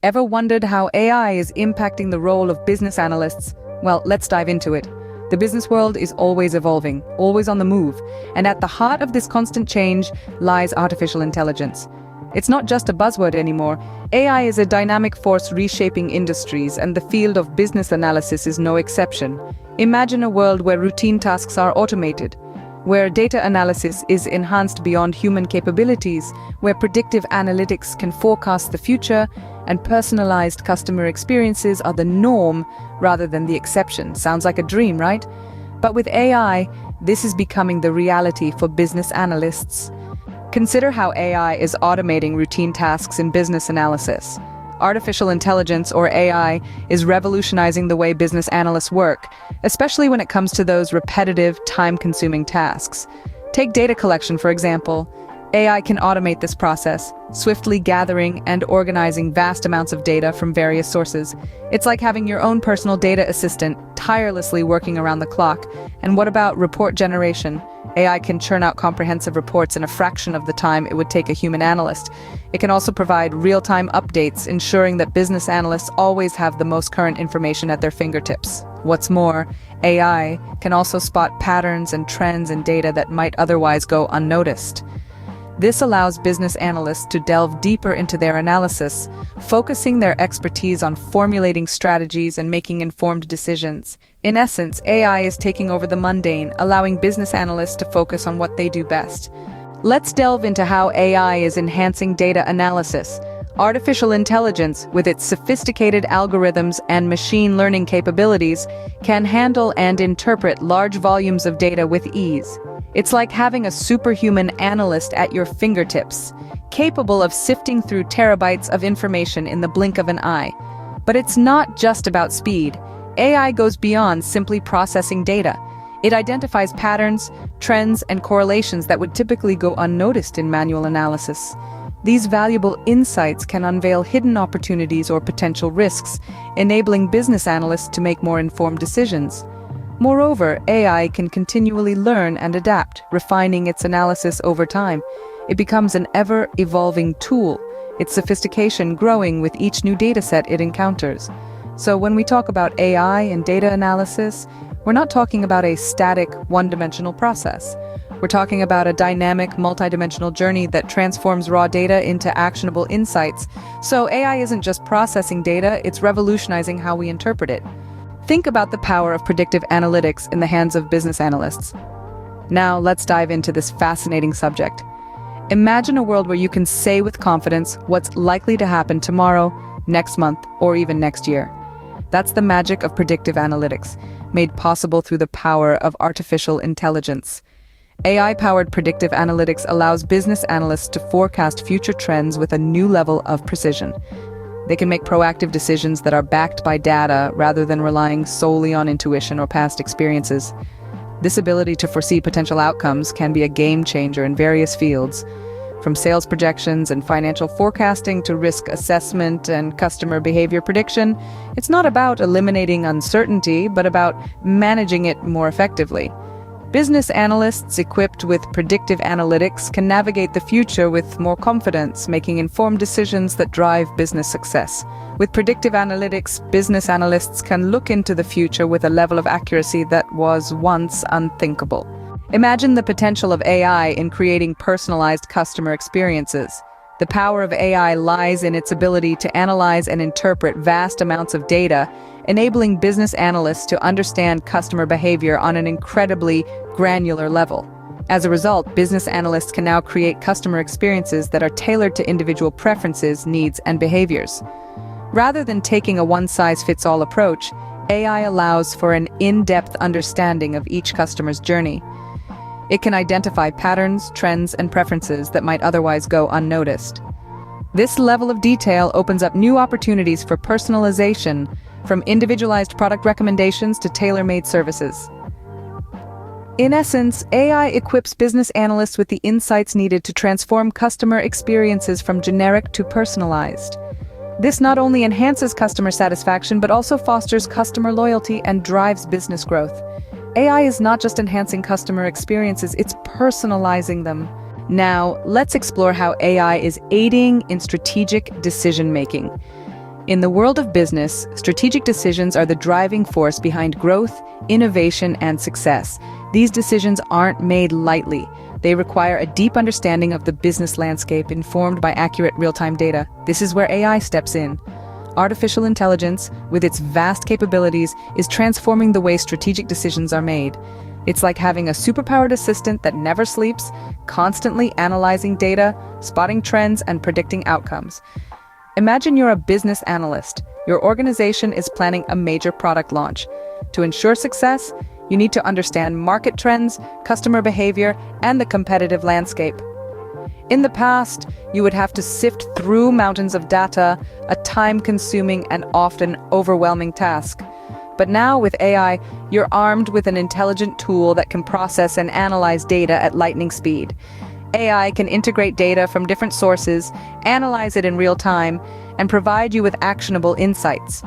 Ever wondered how AI is impacting the role of business analysts? Well, let's dive into it. The business world is always evolving, always on the move, and at the heart of this constant change lies artificial intelligence. It's not just a buzzword anymore. AI is a dynamic force reshaping industries, and the field of business analysis is no exception. Imagine a world where routine tasks are automated, where data analysis is enhanced beyond human capabilities, where predictive analytics can forecast the future, and personalized customer experiences are the norm rather than the exception. Sounds like a dream, right? But with AI, this is becoming the reality for business analysts. Consider how AI is automating routine tasks in business analysis. Artificial intelligence, or AI, is revolutionizing the way business analysts work, especially when it comes to those repetitive, time-consuming tasks. Take data collection, for example. AI can automate this process, swiftly gathering and organizing vast amounts of data from various sources. It's like having your own personal data assistant tirelessly working around the clock. And what about report generation? AI can churn out comprehensive reports in a fraction of the time it would take a human analyst. It can also provide real-time updates, ensuring that business analysts always have the most current information at their fingertips. What's more, AI can also spot patterns and trends in data that might otherwise go unnoticed. This allows business analysts to delve deeper into their analysis, focusing their expertise on formulating strategies and making informed decisions. In essence, AI is taking over the mundane, allowing business analysts to focus on what they do best. Let's delve into how AI is enhancing data analysis. Artificial intelligence, with its sophisticated algorithms and machine learning capabilities, can handle and interpret large volumes of data with ease. It's like having a superhuman analyst at your fingertips, capable of sifting through terabytes of information in the blink of an eye. But it's not just about speed. AI goes beyond simply processing data. It identifies patterns, trends, and correlations that would typically go unnoticed in manual analysis. These valuable insights can unveil hidden opportunities or potential risks, enabling business analysts to make more informed decisions. Moreover, AI can continually learn and adapt, refining its analysis over time. It becomes an ever-evolving tool, its sophistication growing with each new dataset it encounters. So when we talk about AI and data analysis, we're not talking about a static, one-dimensional process. We're talking about a dynamic, multidimensional journey that transforms raw data into actionable insights. So AI isn't just processing data, it's revolutionizing how we interpret it. Think about the power of predictive analytics in the hands of business analysts. Now, let's dive into this fascinating subject. Imagine a world where you can say with confidence what's likely to happen tomorrow, next month, or even next year. That's the magic of predictive analytics, made possible through the power of artificial intelligence. AI-powered predictive analytics allows business analysts to forecast future trends with a new level of precision. They can make proactive decisions that are backed by data rather than relying solely on intuition or past experiences. This ability to foresee potential outcomes can be a game changer in various fields, from sales projections and financial forecasting to risk assessment and customer behavior prediction. It's not about eliminating uncertainty, but about managing it more effectively. Business analysts equipped with predictive analytics can navigate the future with more confidence, making informed decisions that drive business success. With predictive analytics, business analysts can look into the future with a level of accuracy that was once unthinkable. Imagine the potential of AI in creating personalized customer experiences. The power of AI lies in its ability to analyze and interpret vast amounts of data, enabling business analysts to understand customer behavior on an incredibly granular level. As a result, business analysts can now create customer experiences that are tailored to individual preferences, needs, and behaviors. Rather than taking a one-size-fits-all approach, AI allows for an in-depth understanding of each customer's journey. It can identify patterns, trends, and preferences that might otherwise go unnoticed. This level of detail opens up new opportunities for personalization, from individualized product recommendations to tailor-made services. In essence, AI equips business analysts with the insights needed to transform customer experiences from generic to personalized. This not only enhances customer satisfaction, but also fosters customer loyalty and drives business growth. AI is not just enhancing customer experiences, it's personalizing them. Now, let's explore how AI is aiding in strategic decision-making. In the world of business, strategic decisions are the driving force behind growth, innovation, and success. These decisions aren't made lightly. They require a deep understanding of the business landscape informed by accurate real-time data. This is where AI steps in. Artificial intelligence, with its vast capabilities, is transforming the way strategic decisions are made. It's like having a superpowered assistant that never sleeps, constantly analyzing data, spotting trends, and predicting outcomes. Imagine you're a business analyst. Your organization is planning a major product launch. To ensure success, you need to understand market trends, customer behavior, and the competitive landscape. In the past, you would have to sift through mountains of data, a time-consuming and often overwhelming task. But now, with AI, you're armed with an intelligent tool that can process and analyze data at lightning speed. AI can integrate data from different sources, analyze it in real time, and provide you with actionable insights.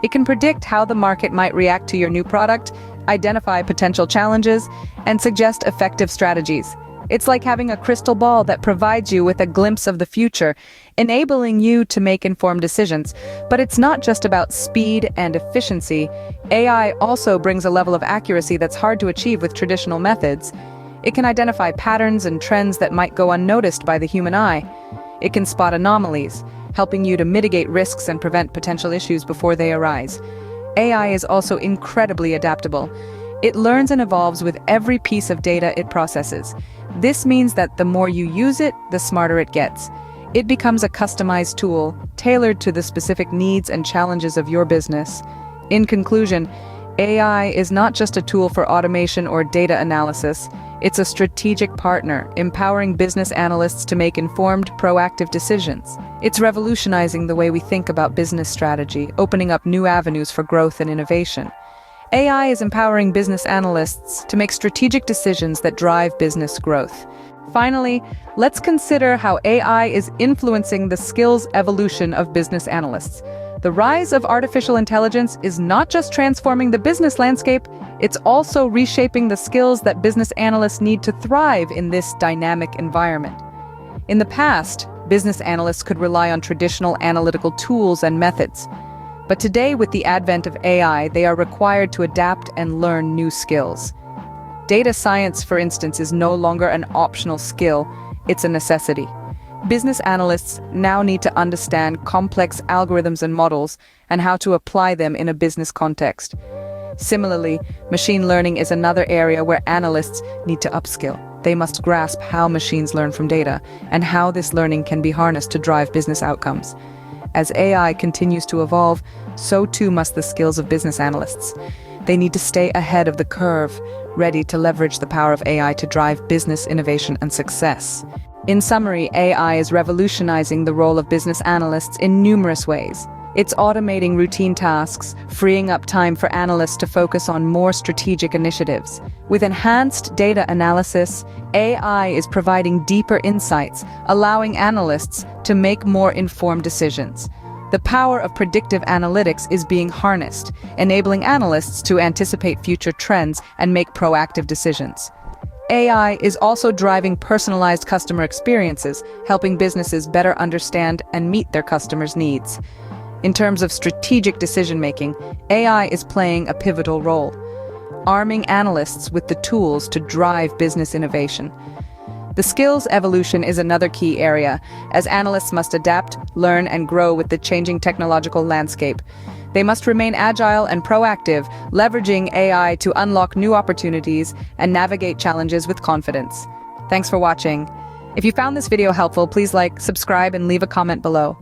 It can predict how the market might react to your new product, identify potential challenges, and suggest effective strategies. It's like having a crystal ball that provides you with a glimpse of the future, enabling you to make informed decisions. But it's not just about speed and efficiency. AI also brings a level of accuracy that's hard to achieve with traditional methods. It can identify patterns and trends that might go unnoticed by the human eye. It can spot anomalies, helping you to mitigate risks and prevent potential issues before they arise. AI is also incredibly adaptable. It learns and evolves with every piece of data it processes. This means that the more you use it, the smarter it gets. It becomes a customized tool, tailored to the specific needs and challenges of your business. In conclusion, AI is not just a tool for automation or data analysis. It's a strategic partner, empowering business analysts to make informed, proactive decisions. It's revolutionizing the way we think about business strategy, opening up new avenues for growth and innovation. AI is empowering business analysts to make strategic decisions that drive business growth. Finally, let's consider how AI is influencing the skills evolution of business analysts. The rise of artificial intelligence is not just transforming the business landscape, it's also reshaping the skills that business analysts need to thrive in this dynamic environment. In the past, business analysts could rely on traditional analytical tools and methods. But today, with the advent of AI, they are required to adapt and learn new skills. Data science, for instance, is no longer an optional skill, it's a necessity. Business analysts now need to understand complex algorithms and models and how to apply them in a business context. Similarly, machine learning is another area where analysts need to upskill. They must grasp how machines learn from data and how this learning can be harnessed to drive business outcomes. As AI continues to evolve, so too must the skills of business analysts. They need to stay ahead of the curve, ready to leverage the power of AI to drive business innovation and success. In summary, AI is revolutionizing the role of business analysts in numerous ways. It's automating routine tasks, freeing up time for analysts to focus on more strategic initiatives. With enhanced data analysis, AI is providing deeper insights, allowing analysts to make more informed decisions. The power of predictive analytics is being harnessed, enabling analysts to anticipate future trends and make proactive decisions. AI is also driving personalized customer experiences, helping businesses better understand and meet their customers' needs. In terms of strategic decision-making, AI is playing a pivotal role, arming analysts with the tools to drive business innovation. The skills evolution is another key area, as analysts must adapt, learn, and grow with the changing technological landscape. They must remain agile and proactive, leveraging AI to unlock new opportunities and navigate challenges with confidence. Thanks for watching. If you found this video helpful, please like, subscribe, and leave a comment below.